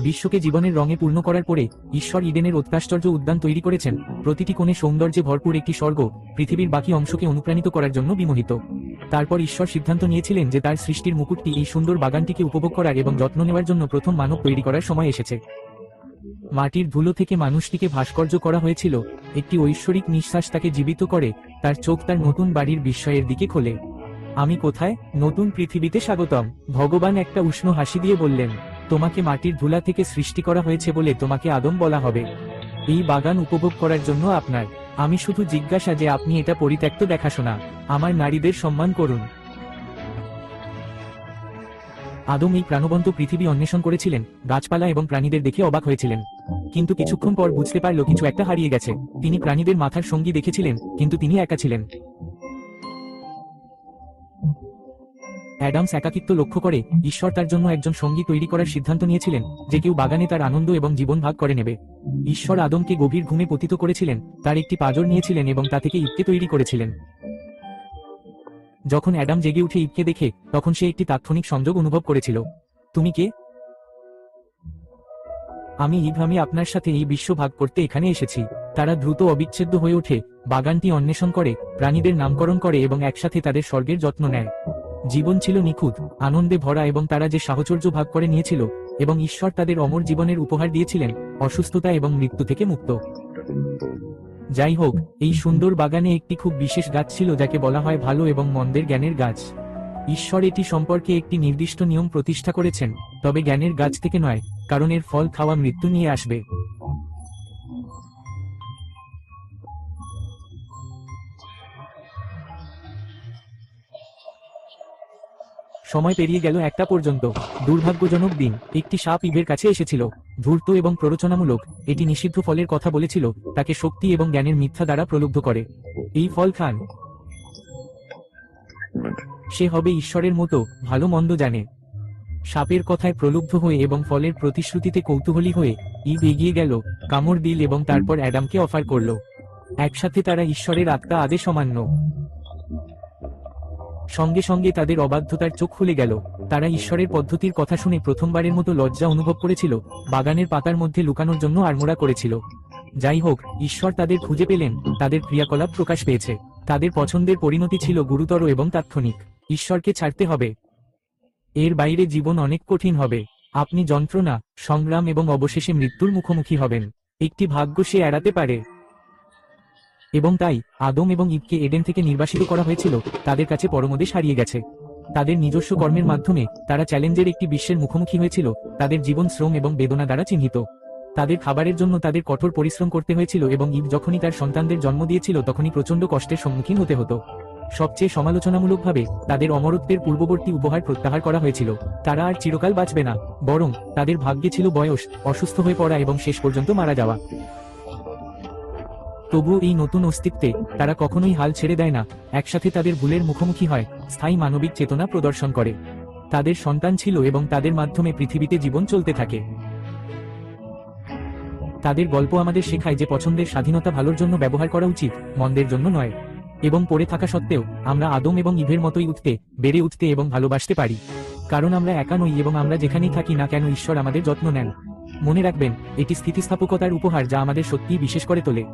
বিশ্বকে জীবনের রঙে পূর্ণ করার পরে ঈশ্বর ইডেনের অত্যাশ্চর্য উদ্যান তৈরি করেছেন, প্রতিটি কোণে সৌন্দর্যে ভরপুর একটি স্বর্গ, পৃথিবীর বাকি অংশকে অনুপ্রাণিত করার জন্য বিমোহিত। তারপর ঈশ্বর সিদ্ধান্ত নিয়েছিলেন যে তার সৃষ্টির মুকুটটি এই সুন্দর বাগানটিকে উপভোগ করার এবং যত্ন নেওয়ার জন্য প্রথম মানব তৈরি করার সময় এসেছে। মাটির ধুলো থেকে মানুষটিকে ভাস্কর্য করা হয়েছিল, একটি ঐশ্বরিক নিঃশ্বাস তাকে জীবিত করে, তার চোখ তার নতুন বাড়ির বিস্ময়ের দিকে খোলে। আমি কোথায়? নতুন পৃথিবীতে স্বাগতম। ভগবান একটা উষ্ণ হাসি দিয়ে বললেন, তোমাকে মাটির ধুলা থেকে সৃষ্টি করা হয়েছে বলে তোমাকে আদম বলা হবে। এই বাগান উপভোগ করার জন্য আপনার। আমি শুধু জিজ্ঞাসা যে আপনি এটা পরিত্যক্ত দেখাশোনা। আমার নারীদের সম্মান করুন। আদম এই প্রাণবন্ত পৃথিবী অন্বেষণ করেছিলেন, গাছপালা এবং প্রাণীদের দেখে অবাক হয়েছিলেন। কিন্তু কিছুক্ষণ পর বুঝতে পারল কিছু একটা হারিয়ে গেছে। তিনি প্রাণীদের মাথার সঙ্গী দেখেছিলেন, কিন্তু তিনি একা ছিলেন। অ্যাডামস একাকিত্ব লক্ষ্য করে ঈশ্বর তার জন্য একজন সঙ্গী তৈরি করার সিদ্ধান্ত নিয়েছিলেন, যে কেউ বাগানে তার আনন্দ এবং জীবন ভাগ করে নেবে। ঈশ্বর আদমকে গভীর ঘুমে পতিত করেছিলেন, তার একটি পাঁজর নিয়েছিলেন এবং তা থেকে ইভকে তৈরি করেছিলেন। যখন অ্যাডাম জেগে উঠে ইভকে দেখে, তখন সে একটি তাৎক্ষণিক সংযোগ অনুভব করেছিল। তুমি কে? আমি ইভ, আমি আপনার সাথে এই বিশ্ব ভাগ করতে এখানে এসেছি। তারা দ্রুত অবিচ্ছেদ্য হয়ে ওঠে, বাগানটি অন্বেষণ করে, প্রাণীদের নামকরণ করে এবং একসাথে তাদের স্বর্গের যত্ন নেয়। জীবন ছিল নিখুঁত, আনন্দে ভরা এবং তারা যে সাহচর্য ভাগ করে নিয়েছিল, এবং ঈশ্বর তাদের অমর জীবনের উপহার দিয়েছিলেন, অসুস্থতা এবং মৃত্যু থেকে মুক্ত। যাই হোক, এই সুন্দর বাগানে একটি খুব বিশেষ গাছ ছিল যাকে বলা হয় ভালো এবং মন্দের জ্ঞানের গাছ। ঈশ্বর এটি সম্পর্কে একটি নির্দিষ্ট নিয়ম প্রতিষ্ঠা করেছেন, তবে জ্ঞানের গাছ থেকে নয়, কারণ এর ফল খাওয়া মৃত্যু নিয়ে আসবে। সময় পেরিয়ে গেল 1টা পর্যন্ত। দুর্ভাগ্যজনক দিন। একটি সাপ ইভের কাছে এসেছিল, ধূর্ত এবং প্ররোচনামূলক। এটি নিষিদ্ধ ফলের কথা বলেছিল, তাকে শক্তি এবং জ্ঞানের মিথ্যা দ্বারা প্রলুব্ধ করে। এই ফল খান, সে হবে ঈশ্বরের মতো, ভালো মন্দ জানে। সাপের কথায় প্রলুব্ধ হয়ে এবং ফলের প্রতিশ্রুতিতে কৌতূহলী হয়ে ইভ এগিয়ে গেল, কামড় দিল এবং তারপর অ্যাডামকে অফার করল। একসাথে তারা ঈশ্বরের আত্মা আদেশ অমান্য। সঙ্গে সঙ্গে তাদের অবাধ্যতার চোখ খুলে গেল। তারা ঈশ্বরের পদ্ধতির কথা শুনে প্রথমবারের মতো লজ্জা অনুভব করেছিল, বাগানের পাতার মধ্যে লুকানোর জন্য আড়মোড়া করেছিল। যাই হোক, ঈশ্বর তাদের খুঁজে পেলেন, তাদের ক্রিয়াকলাপ প্রকাশ পেয়েছে। তাদের পছন্দের পরিণতি ছিল গুরুতর এবং তাৎক্ষণিক। ঈশ্বরকে ছাড়তে হবে। এর বাইরে জীবন অনেক কঠিন হবে। আপনি যন্ত্রণা, সংগ্রাম এবং অবশেষে মৃত্যুর মুখোমুখি হবেন। একটি ভাগ্য সে এড়াতে পারে। এবং তাই আদম এবং ইভকে এডেন থেকে নির্বাসিত করা হয়েছিল, তাদের কাছে পরমদেশ হারিয়ে গেছে। তাদের নিজস্ব কর্মের মাধ্যমে তারা চ্যালেঞ্জের একটি বিশ্বের মুখোমুখি হয়েছিল, তাদের জীবন শ্রম এবং বেদনা দ্বারা চিহ্নিত। তাদের খাবারের জন্য তাদের কঠোর পরিশ্রম করতে হয়েছিল এবং ইভ যখনই তার সন্তানদের জন্ম দিয়েছিল তখনই প্রচণ্ড কষ্টের সম্মুখীন হতে হতো। সবচেয়ে সমালোচনামূলকভাবে তাদের অমরত্বের পূর্ববর্তী উপহার প্রত্যাহার করা হয়েছিল। তারা আর চিরকাল বাঁচবে না, বরং তাদের ভাগ্যে ছিল বয়স, অসুস্থ হয়ে পড়া এবং শেষ পর্যন্ত মারা যাওয়া। তবুও এই নতুন অস্তিত্বে তারা কখনোই হাল ছেড়ে দেয় না, একসাথে তাদের ভুলের মুখোমুখি হয়, স্থায়ী মানবিক চেতনা প্রদর্শন করে। তাদের সন্তান ছিল এবং তাদের মাধ্যমে পৃথিবীতে জীবন চলতে থাকে। তাদের গল্প আমাদের শেখায় যে পছন্দের স্বাধীনতা ভালোর জন্য ব্যবহার করা উচিত, মন্দের জন্য নয়। এবং পড়ে থাকা সত্ত্বেও আমরা আদম এবং ইভের মতোই উঠতে, বেড়ে উঠতে এবং ভালোবাসতে পারি। কারণ আমরা একা নই এবং আমরা যেখানেই থাকি না কেন ঈশ্বর আমাদের যত্ন নেন। মনে রাখবেন, এটি স্থিতিস্থাপকতার উপহার যা আমাদের সত্যিই বিশেষ করে তোলে।